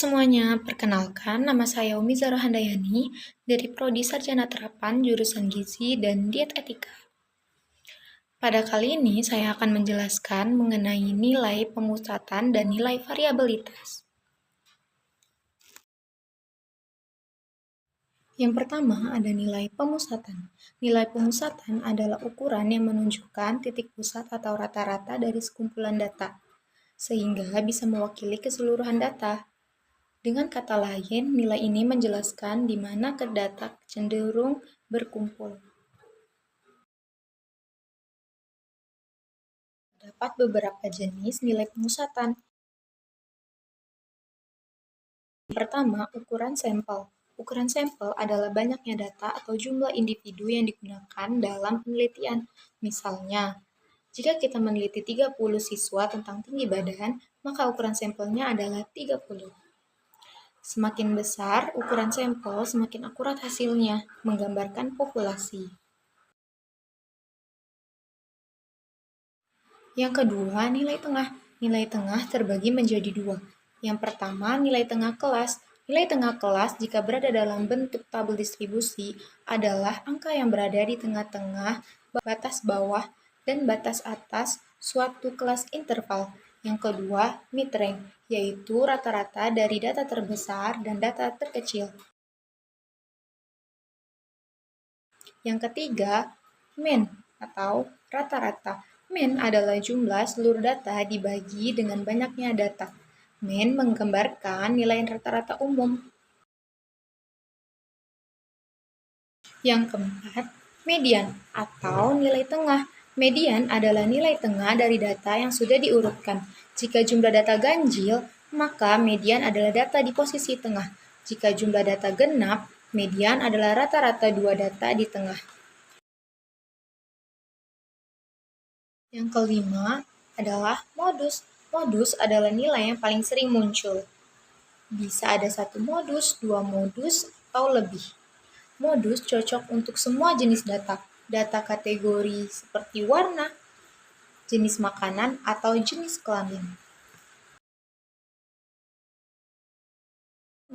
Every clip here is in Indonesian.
semuanya, perkenalkan nama saya Umi Zahra Handayani dari Prodi Sarjana Terapan Jurusan Gizi dan Diet Etika. Pada kali ini saya akan menjelaskan mengenai nilai pemusatan dan nilai variabilitas. Yang pertama ada nilai pemusatan. Nilai pemusatan adalah ukuran yang menunjukkan titik pusat atau rata-rata dari sekumpulan data, sehingga bisa mewakili keseluruhan data. Dengan kata lain, nilai ini menjelaskan di mana data cenderung berkumpul. Terdapat beberapa jenis nilai pemusatan. Pertama, ukuran sampel. Ukuran sampel adalah banyaknya data atau jumlah individu yang digunakan dalam penelitian. Misalnya, jika kita meneliti 30 siswa tentang tinggi badan, maka ukuran sampelnya adalah 30. Semakin besar ukuran sampel, semakin akurat hasilnya, menggambarkan populasi. Yang kedua, nilai tengah. Nilai tengah terbagi menjadi dua. Yang pertama, nilai tengah kelas. Nilai tengah kelas jika berada dalam bentuk tabel distribusi adalah angka yang berada di tengah-tengah, batas bawah, dan batas atas suatu kelas interval. Yang kedua, mid-range, yaitu rata-rata dari data terbesar dan data terkecil. Yang ketiga, mean atau rata-rata. Mean adalah jumlah seluruh data dibagi dengan banyaknya data. Mean menggambarkan nilai rata-rata umum. Yang keempat, median atau nilai tengah. Median adalah nilai tengah dari data yang sudah diurutkan. Jika jumlah data ganjil, maka median adalah data di posisi tengah. Jika jumlah data genap, median adalah rata-rata dua data di tengah. Yang kelima adalah modus. Modus adalah nilai yang paling sering muncul. Bisa ada satu modus, dua modus, atau lebih. Modus cocok untuk semua jenis data. Data kategori seperti warna, jenis makanan, atau jenis kelamin.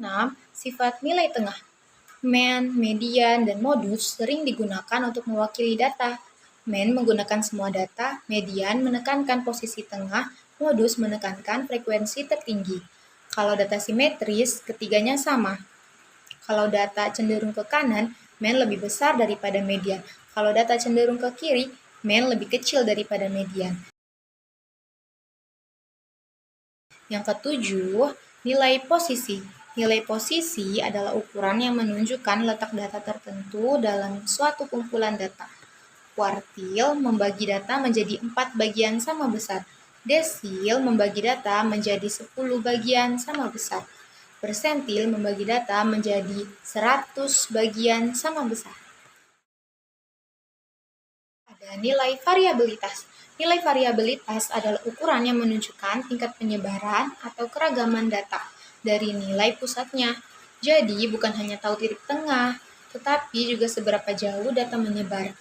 6. Sifat nilai tengah. Mean, median, dan modus sering digunakan untuk mewakili data. Mean menggunakan semua data, median menekankan posisi tengah, modus menekankan frekuensi tertinggi. Kalau data simetris, ketiganya sama. Kalau data cenderung ke kanan, mean lebih besar daripada median. Kalau data cenderung ke kiri, mean lebih kecil daripada median. Yang ketujuh, nilai posisi. Nilai posisi adalah ukuran yang menunjukkan letak data tertentu dalam suatu kumpulan data. Kuartil membagi data menjadi 4 bagian sama besar. Desil membagi data menjadi 10 bagian sama besar. Persentil membagi data menjadi 100 bagian sama besar. Ada nilai variabilitas. Nilai variabilitas adalah ukuran yang menunjukkan tingkat penyebaran atau keragaman data dari nilai pusatnya. Jadi, bukan hanya tahu titik tengah, tetapi juga seberapa jauh data menyebar.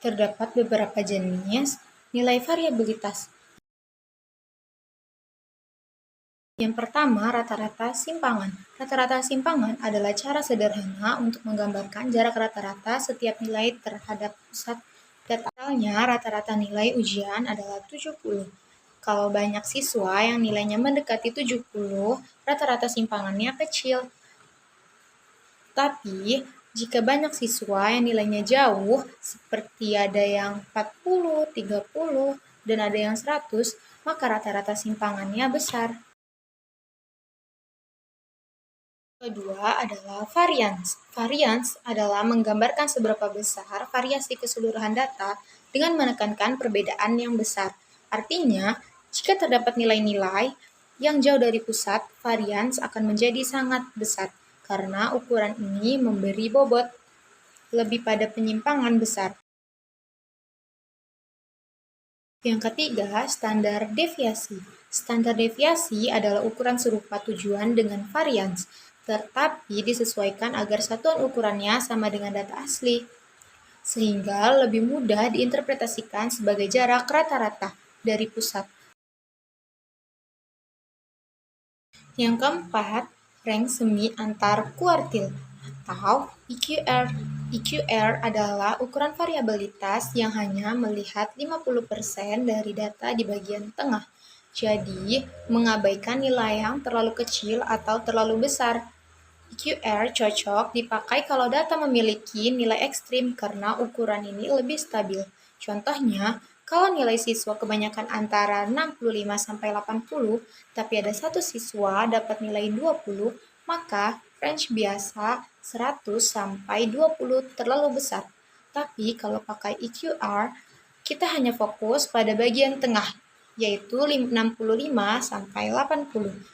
Terdapat beberapa jenis nilai variabilitas. Yang pertama, rata-rata simpangan. Rata-rata simpangan adalah cara sederhana untuk menggambarkan jarak rata-rata setiap nilai terhadap pusat data. Misalnya, rata-rata nilai ujian adalah 70. Kalau banyak siswa yang nilainya mendekati 70, rata-rata simpangannya kecil. Tapi, jika banyak siswa yang nilainya jauh, seperti ada yang 40, 30, dan ada yang 100, maka rata-rata simpangannya besar. Kedua adalah varians. Varians adalah menggambarkan seberapa besar variasi keseluruhan data dengan menekankan perbedaan yang besar. Artinya, jika terdapat nilai-nilai yang jauh dari pusat, varians akan menjadi sangat besar karena ukuran ini memberi bobot lebih pada penyimpangan besar. Yang ketiga, standar deviasi. Standar deviasi adalah ukuran serupa tujuan dengan varians, tetapi disesuaikan agar satuan ukurannya sama dengan data asli, sehingga lebih mudah diinterpretasikan sebagai jarak rata-rata dari pusat. Yang keempat, rank semi antar kuartil atau EQR. EQR adalah ukuran variabilitas yang hanya melihat 50% dari data di bagian tengah. Jadi, mengabaikan nilai yang terlalu kecil atau terlalu besar. EQR cocok dipakai kalau data memiliki nilai ekstrim karena ukuran ini lebih stabil. Contohnya, kalau nilai siswa kebanyakan antara 65-80, tapi ada satu siswa dapat nilai 20, maka range biasa 100-20 terlalu besar. Tapi kalau pakai EQR, kita hanya fokus pada bagian tengah, yaitu 65-80,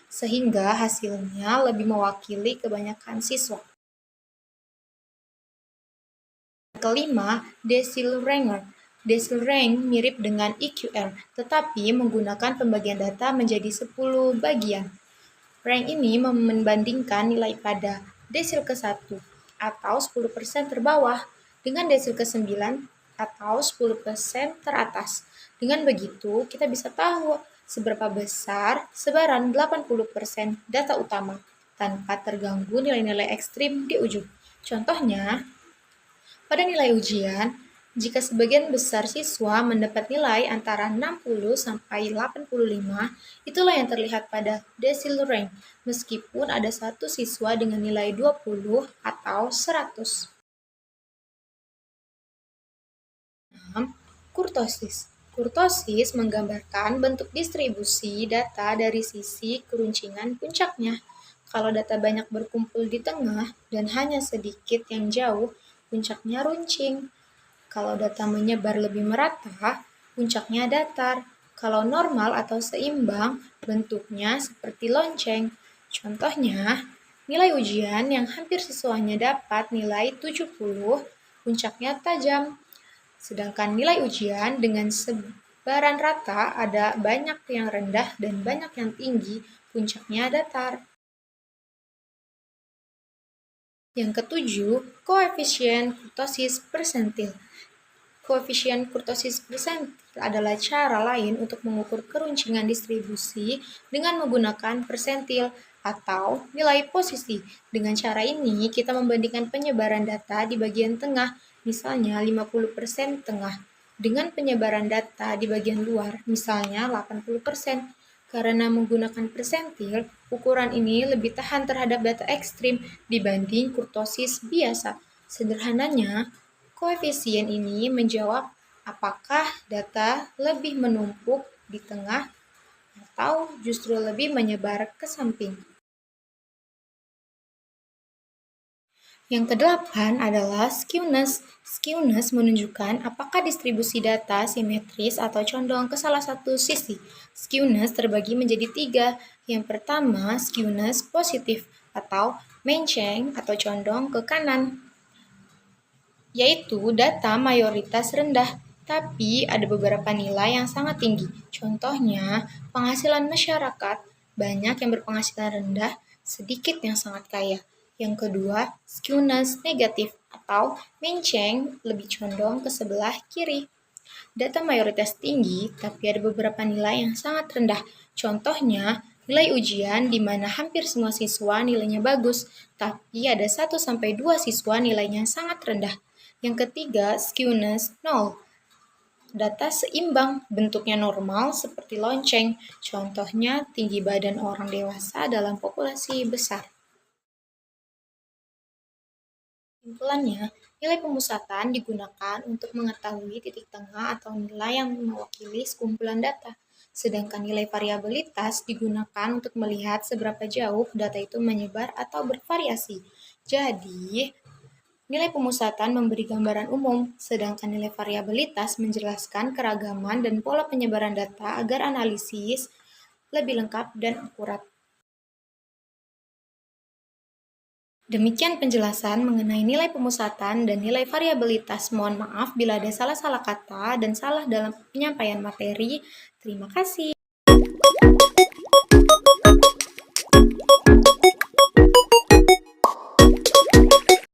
sehingga hasilnya lebih mewakili kebanyakan siswa. Kelima, Decil Ranger. Decil Rank mirip dengan EQR, tetapi menggunakan pembagian data menjadi 10 bagian. Rank ini membandingkan nilai pada desil ke-1 atau 10% terbawah dengan desil ke-9 atau 10% teratas. Dengan begitu, kita bisa tahu seberapa besar sebaran 80% data utama tanpa terganggu nilai-nilai ekstrim di ujung. Contohnya, pada nilai ujian, jika sebagian besar siswa mendapat nilai antara 60-85, itulah yang terlihat pada decile range, meskipun ada satu siswa dengan nilai 20 atau 100. 6. Kurtosis. Kurtosis menggambarkan bentuk distribusi data dari sisi keruncingan puncaknya. Kalau data banyak berkumpul di tengah dan hanya sedikit yang jauh, puncaknya runcing. Kalau data menyebar lebih merata, puncaknya datar. Kalau normal atau seimbang, bentuknya seperti lonceng. Contohnya, nilai ujian yang hampir siswanya dapat nilai 70, puncaknya tajam. Sedangkan nilai ujian dengan sebaran rata ada banyak yang rendah dan banyak yang tinggi, puncaknya datar. Yang ketujuh, koefisien kurtosis persentil. Koefisien kurtosis persentil adalah cara lain untuk mengukur keruncingan distribusi dengan menggunakan persentil atau nilai posisi. Dengan cara ini, kita membandingkan penyebaran data di bagian tengah, misalnya 50% tengah, dengan penyebaran data di bagian luar, misalnya 80%. Karena menggunakan persentil, ukuran ini lebih tahan terhadap data ekstrim dibanding kurtosis biasa. Sederhananya, koefisien ini menjawab apakah data lebih menumpuk di tengah atau justru lebih menyebar ke samping. Yang kedelapan adalah skewness. Skewness menunjukkan apakah distribusi data simetris atau condong ke salah satu sisi. Skewness terbagi menjadi 3. Yang pertama, skewness positif atau menceng atau condong ke kanan, yaitu data mayoritas rendah, tapi ada beberapa nilai yang sangat tinggi. Contohnya, penghasilan masyarakat, banyak yang berpenghasilan rendah, sedikit yang sangat kaya. Yang kedua, skewness negatif atau menceng lebih condong ke sebelah kiri. Data mayoritas tinggi, tapi ada beberapa nilai yang sangat rendah. Contohnya, nilai ujian di mana hampir semua siswa nilainya bagus, tapi ada 1-2 siswa nilainya sangat rendah. Yang ketiga, skewness 0. Data seimbang, bentuknya normal seperti lonceng. Contohnya, tinggi badan orang dewasa dalam populasi besar. Kesimpulannya, nilai pemusatan digunakan untuk mengetahui titik tengah atau nilai yang mewakili sekumpulan data. Sedangkan nilai variabilitas digunakan untuk melihat seberapa jauh data itu menyebar atau bervariasi. Jadi, nilai pemusatan memberi gambaran umum, sedangkan nilai variabilitas menjelaskan keragaman dan pola penyebaran data agar analisis lebih lengkap dan akurat. Demikian penjelasan mengenai nilai pemusatan dan nilai variabilitas. Mohon maaf bila ada salah-salah kata dan salah dalam penyampaian materi. Terima kasih.